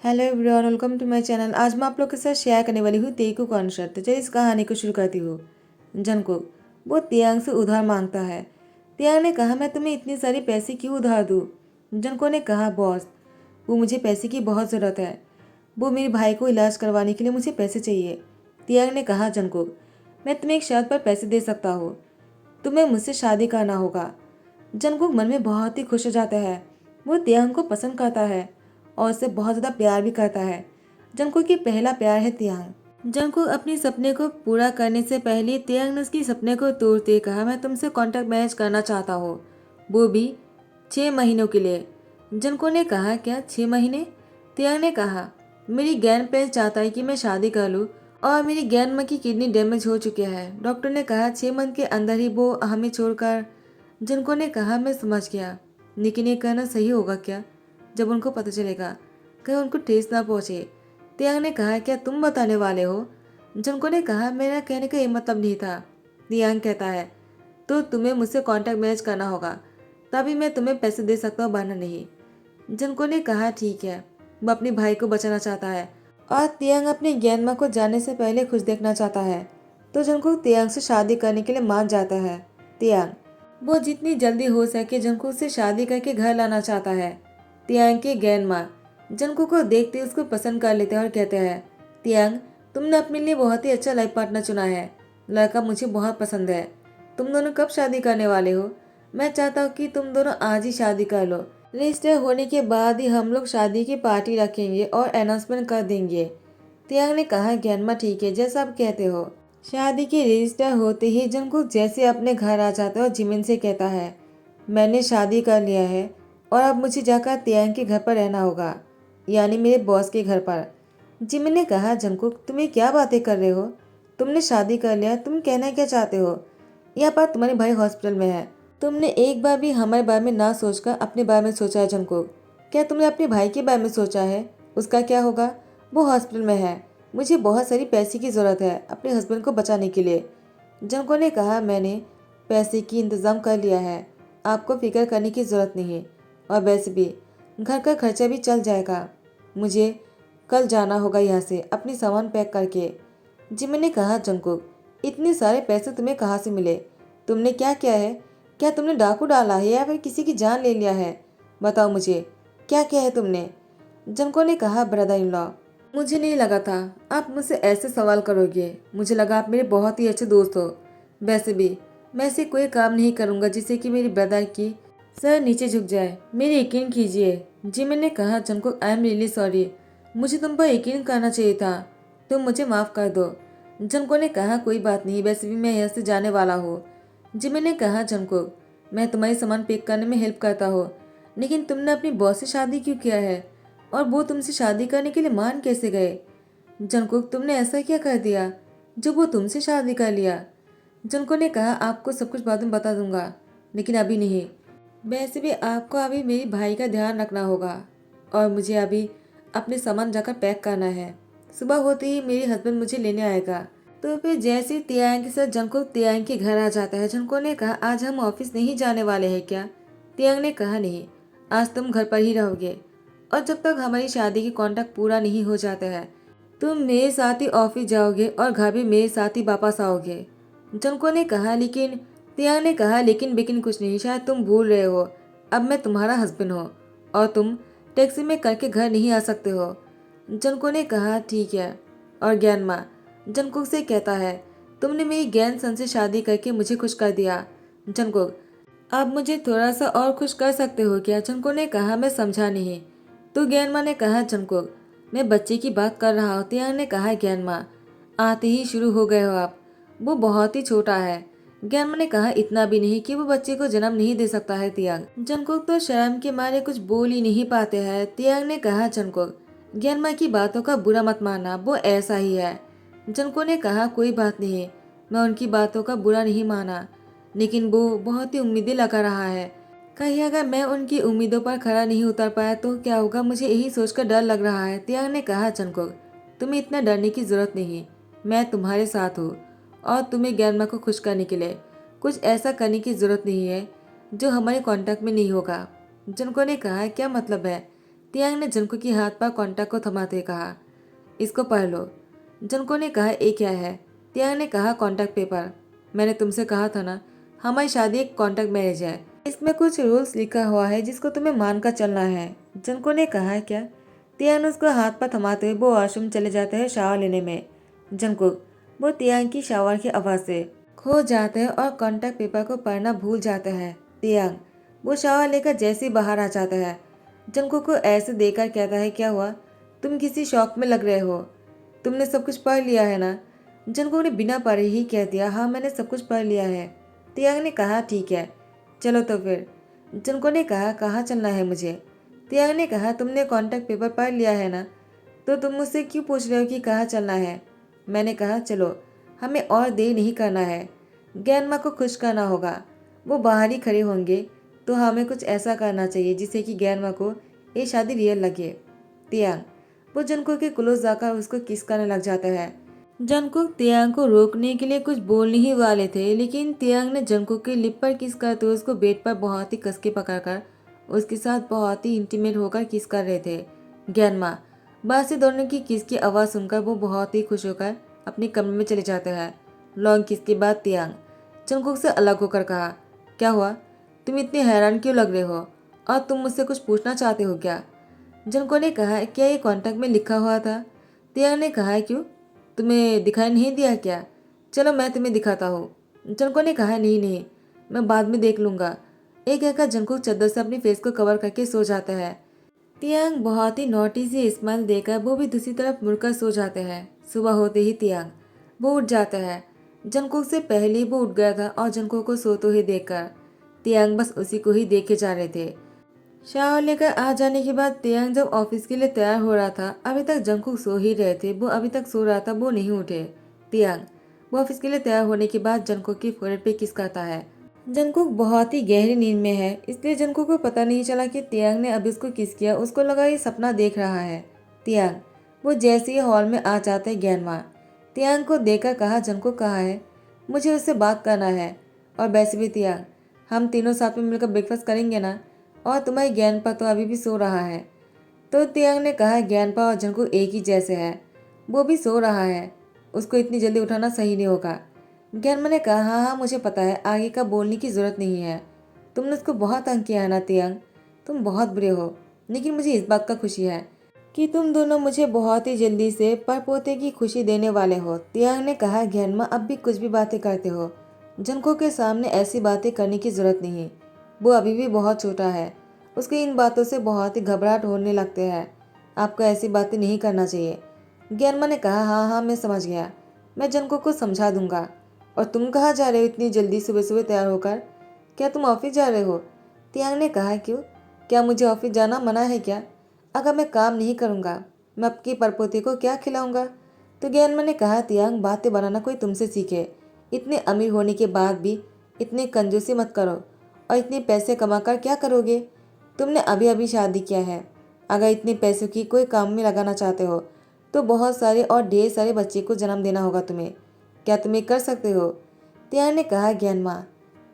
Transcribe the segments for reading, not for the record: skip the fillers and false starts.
Hello everyone, welcome to my channel. आज मैं आप लोग के साथ शेयर करने वाली हूँ तेकू कॉन्सर्ट। तो चलिए इस कहानी को शुरू करती हूँ। जंगकुक वो तियांग से उधार मांगता है। तियांग ने कहा, मैं तुम्हें इतनी सारी पैसे क्यों उधार दूँ? जंगकुक ने कहा, बॉस वो मुझे पैसे की बहुत ज़रूरत है। वो मेरे भाई को इलाज करवाने के लिए मुझे पैसे चाहिए। तियांग ने कहा, जंगकुक मैं तुम्हें एक शर्त पर पैसे दे सकता हूँ, तुम्हें मुझसे शादी करना होगा। जंगकुक मन में बहुत ही खुश हो जाता है। वो तियांग को पसंद करता है और उससे बहुत ज़्यादा प्यार भी करता है। जंगकुक की पहला प्यार है तियांग। जंगकुक अपने सपने को पूरा करने से पहले तियांग ने उसके सपने को तोड़ते कहा, मैं तुमसे कॉन्ट्रैक्ट मैरिज करना चाहता हूँ, वो भी 6 महीनों के लिए। जंगकुक ने कहा, क्या 6 महीने? तियांग ने कहा, मेरी ग्रैंड पेरेंट्स चाहता है कि मैं शादी कर लूँ और मेरी ग्रैंड माँ की किडनी डैमेज हो चुकी है। डॉक्टर ने कहा 6 मंथ के अंदर ही वो हमें छोड़कर। जंगकुक ने कहा, मैं समझ गया, लेकिन ये कहना सही होगा क्या? जब उनको पता चलेगा कहीं उनको ठेस ना पहुंचे। तियांग ने कहा, क्या तुम बताने वाले हो? जंगकुक ने कहा, मेरा कहने का ये मतलब नहीं था। तियांग कहता है, तो तुम्हें मुझसे कॉन्टैक्ट मैनेज करना होगा, तभी मैं तुम्हें पैसे दे सकता हूँ, वरना नहीं। जंगकुक ने कहा, ठीक है। वो अपने भाई को बचाना चाहता है और तियांग अपनी ग्रैंडमा को जाने से पहले खुश देखना चाहता है। तो जंगकुक तियांग से शादी करने के लिए मान जाता है। तियांग वो जितनी जल्दी हो सके जंगकुक से शादी करके घर लाना चाहता है। तियांग की ग्रैंडमा जंगकुक को देखते ही उसको पसंद कर लेते हैं और कहते हैं, तियांग तुमने अपने लिए बहुत ही अच्छा लाइफ पार्टनर चुना है। लड़का मुझे बहुत पसंद है। तुम दोनों कब शादी करने वाले हो? मैं चाहता हूँ कि तुम दोनों आज ही शादी कर लो। रजिस्टर होने के बाद ही हम लोग शादी की पार्टी रखेंगे और अनाउंसमेंट कर देंगे। तियांग ने कहा, ग्रैंडमा ठीक है, जैसा आप कहते हो। शादी के रजिस्टर होते ही जंगकुक जैसे अपने घर आ जाता है और जिमिन से कहता है, मैंने शादी कर लिया है और अब मुझे जाकर तियांग के घर पर रहना होगा, यानी मेरे बॉस के घर पर। जिमिन ने कहा, जंगकुक तुम ये क्या बातें कर रहे हो? तुमने शादी कर लिया, तुम कहना क्या चाहते हो? यह बात तुम्हारे भाई हॉस्पिटल में है। तुमने एक बार भी हमारे बारे में ना सोचकर अपने बारे में सोचा है जंगकुक? क्या तुमने अपने भाई के बारे में सोचा है? उसका क्या होगा? वो हॉस्पिटल में है। मुझे बहुत सारी पैसे की ज़रूरत है अपने हस्बैंड को बचाने के लिए। जंगकुक ने कहा, मैंने पैसे की इंतज़ाम कर लिया है, आपको फिक्र करने की ज़रूरत नहीं है। और वैसे भी घर का खर्चा भी चल जाएगा। मुझे कल जाना होगा यहाँ से अपनी सामान पैक करके। जिमिन ने कहा, जंगकुक इतने सारे पैसे तुम्हें कहाँ से मिले? तुमने क्या किया है? क्या तुमने डाकू डाला है या फिर किसी की जान ले लिया है? बताओ मुझे, क्या किया है तुमने? जंगकुक ने कहा, ब्रदर इन लॉ मुझे नहीं लगा था आप मुझसे ऐसे सवाल करोगे। मुझे लगा आप मेरे बहुत ही अच्छे दोस्त हो। वैसे भी मैं ऐसे कोई काम नहीं करूंगा जिससे कि मेरी ब्रदर की सर नीचे झुक जाए। मेरे यकीन कीजिए। जिमिन ने कहा, Jungkook I am really sorry, मुझे तुम पर यकीन करना चाहिए था। तुम मुझे माफ़ कर दो। जंगकुक ने कहा, कोई बात नहीं, वैसे भी मैं यहाँ से जाने वाला हूँ। जिमिन ने कहा, जंगकुक मैं तुम्हारी सामान पैक करने में हेल्प करता हूँ, लेकिन तुमने अपनी बॉस से शादी क्यों किया है और वो तुमसे शादी करने के लिए मान कैसे गए? जंगकुक तुमने ऐसा क्या कर दिया जो वो तुमसे शादी कर लिया? जंगकुक ने कहा, आपको सब कुछ बाद में बता दूंगा, लेकिन अभी नहीं। वैसे भी आपको अभी मेरे भाई का ध्यान रखना होगा और मुझे अभी अपने सामान जाकर पैक करना है। सुबह होते ही मेरे हस्बैंड मुझे लेने आएगा। तो फिर जैसे ही तियांग के साथ जंगकुक तियांग के घर आ जाता है। जंगकुक ने कहा, आज हम ऑफिस नहीं जाने वाले हैं क्या? तियांग ने कहा, नहीं, आज तुम घर पर ही रहोगे और जब तक हमारी शादी की कॉन्ट्रैक्ट पूरा नहीं हो जाता है तुम मेरे साथ ही ऑफिस जाओगे और घर भी मेरे साथ ही वापस आओगे। जंगकुक ने कहा, लेकिन तियांग ने कहा, लेकिन बिकिन कुछ नहीं, शायद तुम भूल रहे हो, अब मैं तुम्हारा हस्बैंड हूँ और तुम टैक्सी में करके घर नहीं आ सकते हो। जंगकुक ने कहा, ठीक है। और ज्ञानमा जंगकुक से कहता है, तुमने मेरी ज्ञान सन से शादी करके मुझे खुश कर दिया। जंगकुक अब मुझे थोड़ा सा और खुश कर सकते हो क्या? जंगकुक ने कहा, मैं समझा नहीं। तो ज्ञानमा ने कहा, जंगकुक मैं बच्चे की बात कर रहा हूँ। तियांग ने कहा, ज्ञानमा आते ही शुरू हो गए हो आप, वो बहुत ही छोटा है। ज्ञानमा ने कहा, इतना भी नहीं कि वो बच्चे को जन्म नहीं दे सकता है। तियांग जंगकुक तो शर्म के मारे कुछ बोल ही नहीं पाते हैं। तियांग ने कहा, जंगकुक ज्ञानमा की बातों का बुरा मत मानना, वो ऐसा ही है। जंगकुक ने कहा, कोई बात नहीं, मैं उनकी बातों का बुरा नहीं माना, लेकिन वो बहुत ही उम्मीदें लगा रहा है। कहीं अगर मैं उनकी उम्मीदों पर खरा नहीं उतर पाया तो क्या होगा, मुझे यही सोचकर डर लग रहा है। तियांग ने कहा, जंगकुक तुम्हें इतना डरने की जरूरत नहीं, मैं तुम्हारे साथ हूँ और तुम्हें ज्ञानमा को खुश करने के लिए कुछ ऐसा करने की जरूरत नहीं है जो हमारे कांटेक्ट में नहीं होगा। जंगकुक ने कहा, क्या मतलब है? तियांग ने जनको के हाथ पर कॉन्टैक्ट को थमाते कहा, इसको पढ़ लो। जनको ने कहा, ये क्या है? तियांग ने कहा, कॉन्टैक्ट पेपर। मैंने तुमसे कहा था ना, हमारी शादी एक कॉन्टैक्ट मैरिज है। इसमें कुछ रूल्स लिखा हुआ है जिसको तुम्हें मानकर चलना है। जनको ने कहा, क्या? तियांग ने उसको हाथ पर थमाते हुए वो वॉशरूम चले जाते हैं शावर लेने में। जंकुक वो तियांग की शावर की आवाज़ से खो जाते हैं और कॉन्टैक्ट पेपर को पढ़ना भूल जाता है। तियांग वो शावर लेकर जैसे ही बाहर आ जाता है, जंकुक को ऐसे देखकर कहता है, क्या हुआ? तुम किसी शौक में लग रहे हो। तुमने सब कुछ पढ़ लिया है ना? जंकुक ने बिना पढ़े ही कह दिया, हाँ मैंने सब कुछ पढ़ लिया है। तियांग ने कहा, ठीक है चलो तो फिर। जंकुक ने कहा, कहाँ चलना है मुझे? तियांग ने कहा, तुमने कॉन्टैक्ट पेपर पढ़ लिया है ना, तो तुम मुझसे क्यों पूछ रहे हो कि कहाँ चलना है? मैंने कहा, चलो हमें और देर नहीं करना है। ज्ञानमा को खुश करना होगा। वो बाहर ही खड़े होंगे तो हमें कुछ ऐसा करना चाहिए जिससे कि ज्ञानमा को ये शादी रियल लगे। तियांग वो जंकुक के क्लोज जाकर उसको किस करने लग जाता है। जंकुक तियांग को रोकने के लिए कुछ बोलने ही वाले थे, लेकिन तियांग ने जंकुक के लिप पर किस करते हुए उसको बेड पर बहुत ही कस के पकड़कर उसके साथ बहुत ही इंटीमेट होकर किस कर रहे थे। ज्ञानमा बाहर से दौड़ने की किस की आवाज़ सुनकर वो बहुत ही खुश होकर अपने कमरे में चले जाते हैं। लॉन्ग किस के बाद तियांग जंकुक से अलग होकर कहा, क्या हुआ? तुम इतने हैरान क्यों लग रहे हो और तुम मुझसे कुछ पूछना चाहते हो क्या? जंकुक ने कहा, क्या ये कॉन्टैक्ट में लिखा हुआ था? तियांग ने कहा, क्यों तुम्हें दिखाई नहीं दिया क्या? चलो मैं तुम्हें दिखाता हूँ। जंकुक ने कहा, नहीं नहीं मैं बाद में देख लूँगा। एक कहकर जंकुक चादर से अपनी फेस को कवर करके सो जाता है। तियांग बहुत ही नोटी सी स्माइल देकर वो भी दूसरी तरफ मुड़कर सो जाते हैं। सुबह होते ही तियांग वो उठ जाता है। जंकुक से पहले ही वो उठ गया था और जंकुक को सोते हुए देखकर तियांग बस उसी को ही देखे जा रहे थे। शावर लेकर आ जाने के बाद तियांग जब ऑफिस के लिए तैयार हो रहा था, अभी तक जंकुक सो ही रहे थे। वो अभी तक सो रहा था, वो नहीं उठे। तियांग वो ऑफिस के लिए तैयार होने के बाद जंकुक की फोrehead पे किस करता है। जंकुक बहुत ही गहरी नींद में है, इसलिए जंकुक को पता नहीं चला कि तियांग ने अभी उसको किस किया। उसको लगा ये सपना देख रहा है। तियांग वो जैसे ही हॉल में आ जाते ज्ञानमा तियांग को देखकर कहा, जंकुक कहाँ है? मुझे उससे बात करना है। और वैसे भी तियांग हम तीनों साथ में मिलकर ब्रेकफास्ट करेंगे ना? और तुम्हारी ज्ञानपा तो अभी भी सो रहा है। तो तियांग ने कहा, ज्ञानपा और जंकुक एक ही जैसे हैं, वो भी सो रहा है, उसको इतनी जल्दी उठाना सही नहीं होगा। ज्ञानमा ने कहा, हाँ हाँ मुझे पता है, आगे का बोलने की जरूरत नहीं है। तुमने उसको बहुत तंग किया है ना तियांग, तुम बहुत बुरे हो। लेकिन मुझे इस बात का खुशी है कि तुम दोनों मुझे बहुत ही जल्दी से परपोते की खुशी देने वाले हो। तियांग ने कहा, ज्ञानमा अब भी कुछ भी बातें करते हो, जंकुक के सामने ऐसी बातें करने की जरूरत नहीं। वो अभी भी बहुत छोटा है, उसके इन बातों से बहुत ही घबराहट होने लगते हैं। आपको ऐसी बातें नहीं करना चाहिए। ज्ञानमा ने कहा, हाँ हाँ मैं समझ गया, मैं जंकुक को समझा दूंगा। और तुम कहाँ जा रहे हो इतनी जल्दी सुबह सुबह तैयार होकर? क्या तुम ऑफिस जा रहे हो? तियांग ने कहा, क्यों? क्या मुझे ऑफिस जाना मना है क्या? अगर मैं काम नहीं करूँगा मैं आपकी परपोते को क्या खिलाऊंगा? तो ज्ञानमा ने कहा, तियांग बातें बनाना कोई तुमसे सीखे। इतने अमीर होने के बाद भी इतनी कंजूसी मत करो। और इतने पैसे कमाकर क्या करोगे? तुमने अभी अभी शादी किया है। अगर इतने पैसों की कोई काम में लगाना चाहते हो तो बहुत सारे और ढेर सारे बच्चे को जन्म देना होगा तुम्हें। क्या तुम ये कर सकते हो? तियांग ने कहा, ज्ञानमा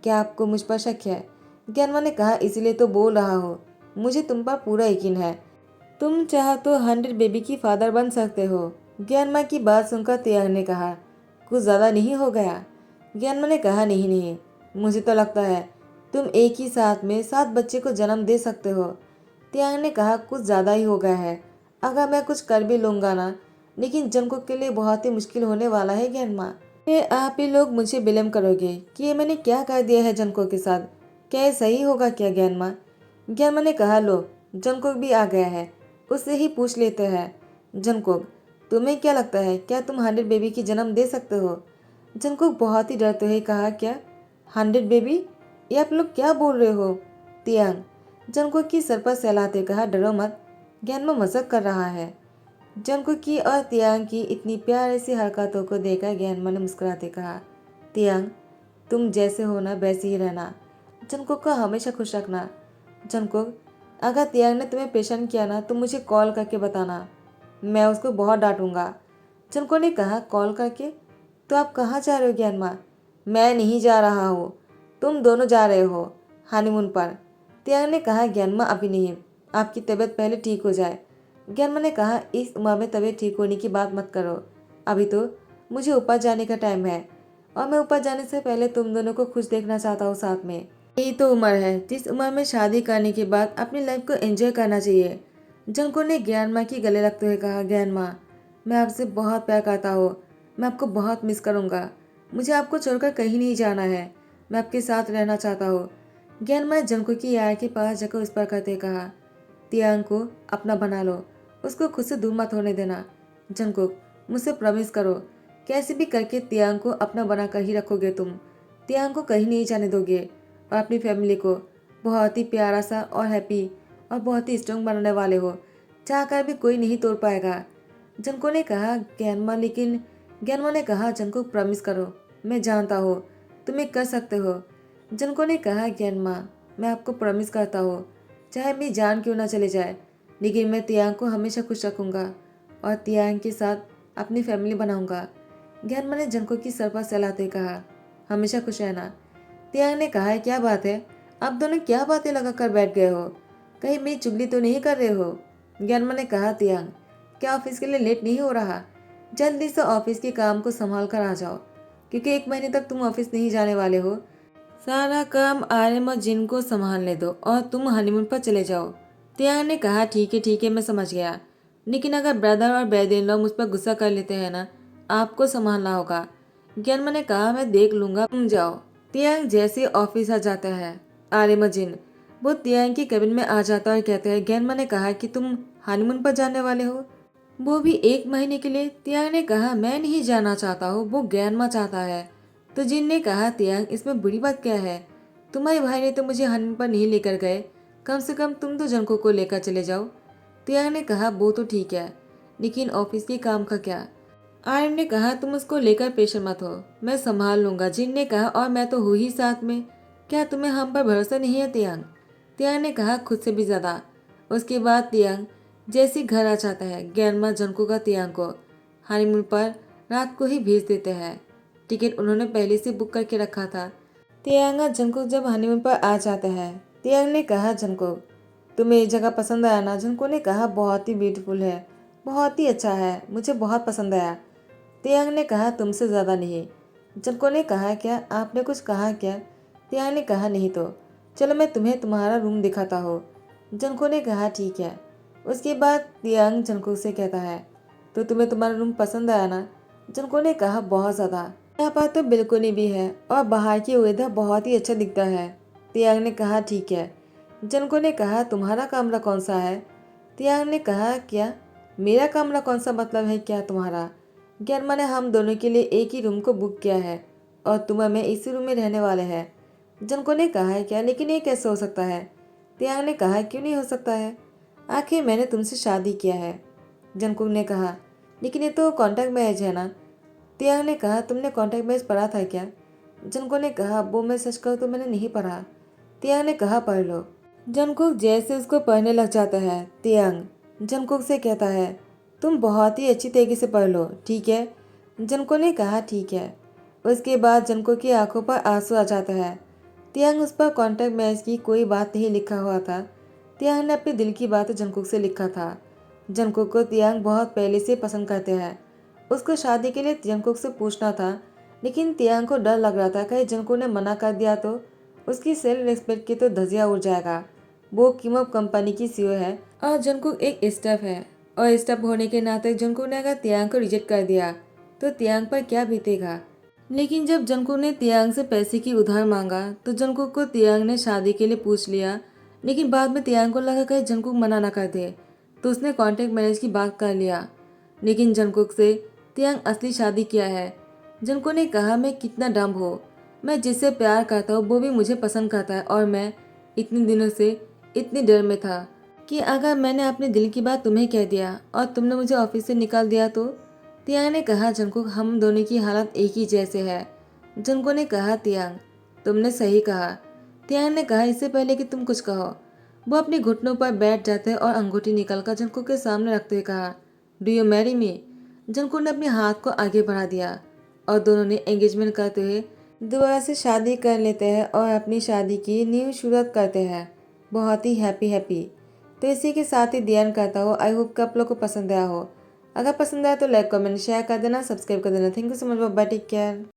क्या आपको मुझ पर शक है? ज्ञानमा ने कहा, इसीलिए तो बोल रहा हूँ, मुझे तुम पर पूरा यकीन है। तुम चाह तो 100 बेबी की फादर बन सकते हो। ज्ञानमा की बात सुनकर तियांग ने कहा, कुछ ज़्यादा नहीं हो गया? ज्ञानमा ने कहा, नहीं नहीं मुझे तो लगता है तुम एक ही साथ में 7 बच्चे को जन्म दे सकते हो। तियांग ने कहा, कुछ ज़्यादा ही हो गया है। अगर मैं कुछ कर भी लूँगा ना, लेकिन जंकुक के लिए बहुत ही मुश्किल होने वाला है ज्ञानमा। फिर आप ही लोग मुझे ब्लेम करोगे कि ये मैंने क्या कर दिया है जंकुक के साथ। क्या ये सही होगा क्या ज्ञानमा? ज्ञानमा ने कहा, लो जंकुक भी आ गया है, उससे ही पूछ लेते हैं। जंकुक तुम्हें क्या लगता है, क्या तुम 100 बेबी की जन्म दे सकते हो? जंकुक बहुत ही डरते हुए कहा, क्या 100 बेबी? ये आप लोग क्या बोल रहे हो? तियांग जंकुक की सर पर सहलाते कहा, डरो मत, ज्ञानमा मजाक कर रहा है। जंकुक की और तियांग की इतनी प्यारी सी हरकतों को देखकर ज्ञानमा ने मुस्कुराते कहा, तियांग तुम जैसे हो ना वैसे ही रहना, जंकुक को हमेशा खुश रखना। जंकुक अगर तियांग ने तुम्हें परेशान किया ना तो मुझे कॉल करके बताना, मैं उसको बहुत डांटूंगा। जंकुक ने कहा, कॉल करके? तो आप कहाँ जा रहे हो ज्ञानमा? मैं नहीं जा रहा हूँ, तुम दोनों जा रहे हो हनीमून पर। तियांग ने कहा, ज्ञानमा अभी नहीं, आपकी तबीयत पहले ठीक हो जाए। ज्ञानमा ने कहा, इस उम्र में तबीयत ठीक होने की बात मत करो। अभी तो मुझे ऊपर जाने का टाइम है और मैं ऊपर जाने से पहले तुम दोनों को खुश देखना चाहता हूँ साथ में। यही तो उम्र है जिस उम्र में शादी करने के बाद अपनी लाइफ को एंजॉय करना चाहिए। जंको ने ज्ञानमा की गले लगते हुए कहा, ज्ञानमा, मैं आपसे बहुत प्यार करता हूँ। मैं आपको बहुत मिस करूँगा। मुझे आपको छोड़कर कहीं नहीं जाना है। मैं आपके साथ रहना चाहता हूँ। ज्ञानमा ने जंको की यार के पास जाकर उस पर करते कहा, तियांग को अपना बना लो। उसको खुद से दूर मत होने देना। जंकुक, मुझसे प्रॉमिस करो, कैसे भी करके तियांग को अपना बना कर ही रखोगे तुम। तियांग को कहीं नहीं जाने दोगे और अपनी फैमिली को बहुत ही प्यारा सा और हैप्पी और बहुत ही स्ट्रॉन्ग बनाने वाले हो। चाहकर भी कोई नहीं तोड़ पाएगा। जंको ने कहा, ज्ञानमा ने कहा, जंकुक प्रॉमिस करो, मैं जानता हूँ तुम ये कर सकते हो। जंको ने कहा, ज्ञानमा, मैं आपको प्रॉमिस करता हूँ, चाहे मेरी जान क्यों ना चले जाए, लेकिन मैं तियांग को हमेशा खुश रखूंगा और तियांग के साथ अपनी फैमिली बनाऊंगा। ज्ञानमा ने जंको की सर पर सहलाते कहा, हमेशा खुश रहना। तियांग ने कहा, क्या बात है, आप दोनों क्या बातें लगा कर बैठ गए हो? कहीं मेरी चुगली तो नहीं कर रहे हो? ज्ञानमा ने कहा, तियांग, क्या ऑफिस के लिए लेट नहीं हो रहा? जल्दी से ऑफिस के काम को संभाल कर आ जाओ, क्योंकि 1 महीने तक तुम ऑफिस नहीं जाने वाले हो। सारा काम आर्यन और जिन को संभालने दो और तुम हनीमून पर चले जाओ। तियांग ने कहा, ठीक है, मैं समझ गया, लेकिन अगर ब्रदर और ब्रदर इन लॉ मुझ पर गुस्सा कर लेते हैं ना, आपको संभालना होगा। ज्ञानमा ने कहा, मैं देख लूंगा, तुम जाओ। तियांग जैसे ऑफिस आ जाता है, आर्यन और जिन वो तियांग के केबिन में आ जाता और कहते हैं, ज्ञानमा ने कहा कि तुम हनीमून पर जाने वाले हो, वो भी 1 महीने के लिए। तियांग ने कहा, मैं नहीं जाना चाहता हूँ, वो ज्ञानमा चाहता है। तो जिन ने कहा, तियांग, इसमें बुरी बात क्या है? तुम्हारे भाई ने तो मुझे हनीमून पर नहीं लेकर गए, कम से कम तुम तो जंको को लेकर चले जाओ। तियांग ने कहा, वो तो ठीक है, लेकिन ऑफिस के काम का क्या? आर्यन ने कहा, तुम उसको लेकर प्रेशर मत हो, मैं संभाल लूंगा। जिन ने कहा, और मैं तो हूँ ही साथ में, क्या तुम्हें हम पर भरोसा नहीं है तियांग? तियांग ने कहा, खुद से भी ज्यादा। उसके बाद तियांग जैसे घर आ जाता है, ज्ञानमा जंको का तियांग को हनीमून पर रात को ही भेज देते हैं। टिकट उन्होंने पहले से बुक करके रखा था। तियांग और जंकुक जब हनीमून पर आ जाते हैं, तियांग ने कहा, जंकुक, तुम्हें ये जगह पसंद आया ना? जंकुक ने कहा, बहुत ही ब्यूटीफुल है, बहुत ही अच्छा है, मुझे बहुत पसंद आया। तियांग ने कहा, तुमसे ज़्यादा नहीं। जंकुक ने कहा, क्या आपने कुछ कहा क्या? तियांग ने कहा, नहीं तो चलो मैं तुम्हें तुम्हारा रूम दिखाता हूँ। जंकुक ने कहा, ठीक है। उसके बाद तियांग जंकुक से कहता है, तो तुम्हें तुम्हारा रूम पसंद आया ना? जंकुक ने कहा, बहुत ज़्यादा, यहाँ पर तो बिल्कुल भी है और बाहर की वेदर बहुत ही अच्छा दिखता है। तियांग ने कहा, ठीक है। जनको ने कहा, तुम्हारा कमरा कौन सा है? तियांग ने कहा, क्या मेरा कमरा कौन सा मतलब है क्या तुम्हारा? ज्ञानमा ने हम दोनों के लिए एक ही रूम को बुक किया है और तुम हमें इसी रूम में रहने वाले हैं। जनको ने कहा, क्या, लेकिन ये कैसे हो सकता है? तियांग ने कहा, क्यों नहीं हो सकता है, आखिर मैंने तुमसे शादी किया है। जनको ने कहा, लेकिन ये तो कॉन्ट्रैक्ट मैरिज है ना? तियांग ने कहा, तुमने कॉन्ट्रैक्ट मैच पढ़ा था क्या? जंको ने कहा, वो मैं सच कहूँ तो मैंने नहीं पढ़ा। तियांग ने कहा, पढ़ लो। जंकुक जैसे उसको पढ़ने लग जाता है, तियांग जंकुक से कहता है, तुम बहुत ही अच्छी तरीके से पढ़ लो, ठीक है? जंको ने कहा, ठीक है। उसके बाद जंकुक की आंखों पर आंसू आ जाता है। तियांग उस पर कॉन्ट्रैक्ट मैच की कोई बात नहीं लिखा हुआ था। तियांग ने अपने दिल की बात जंकुक से लिखा था। जंकुक को तियांग बहुत पहले से पसंद करते हैं। उसको शादी के लिए जंकुक से पूछना था, लेकिन तियांग को डर लग रहा था कहीं जंकुक ने मना कर दिया तो उसकी सेल्फ रिस्पेक्ट की तो धजिया उड़ जाएगा। वो किमअप कंपनी की सीईओ है और जंकुक एक स्टाफ है, और स्टाफ होने के नाते जंकुक ने अगर तियांग को रिजेक्ट कर दिया तो तियांग पर क्या बीतेगा। लेकिन जब जंकुक ने तियांग से पैसे की उधार मांगा तो जंकुक को तियांग ने शादी के लिए पूछ लिया, लेकिन बाद में तियांग को लगा कहीं जंकुक मना ना कर दे, तो उसने कॉन्ट्रैक्ट मैरिज की बात कर लिया। लेकिन जंकुक से तियांग असली शादी किया है। जंकुक ने कहा, मैं कितना डम हो, मैं जिससे प्यार करता हूँ वो भी मुझे पसंद करता है और मैं इतने दिनों से इतनी डर में था कि अगर मैंने अपने दिल की बात तुम्हें कह दिया और तुमने मुझे ऑफिस से निकाल दिया तो। तियांग ने कहा, जंकुक, हम दोनों की हालत एक ही जैसे है। जंकुक ने कहा, तियांग तुमने सही कहा। तियांग ने कहा, इससे पहले कि तुम कुछ कहो वो अपने घुटनों पर बैठ जाते और अंगूठी निकालकर जंकुक के सामने रखते हुए कहा, do you marry me? Jungkook ने अपने हाथ को आगे बढ़ा दिया और दोनों ने एंगेजमेंट करते हुए दोबारा से शादी कर लेते हैं और अपनी शादी की न्यू शुरुआत करते हैं। बहुत ही हैप्पी हैप्पी। तो इसी के साथ ही ध्यान करता हो। आई होप कि आप लोग को पसंद आया हो। अगर पसंद आया तो लाइक कमेंट शेयर कर देना, सब्सक्राइब कर देना। Thank you so much, bye, take care.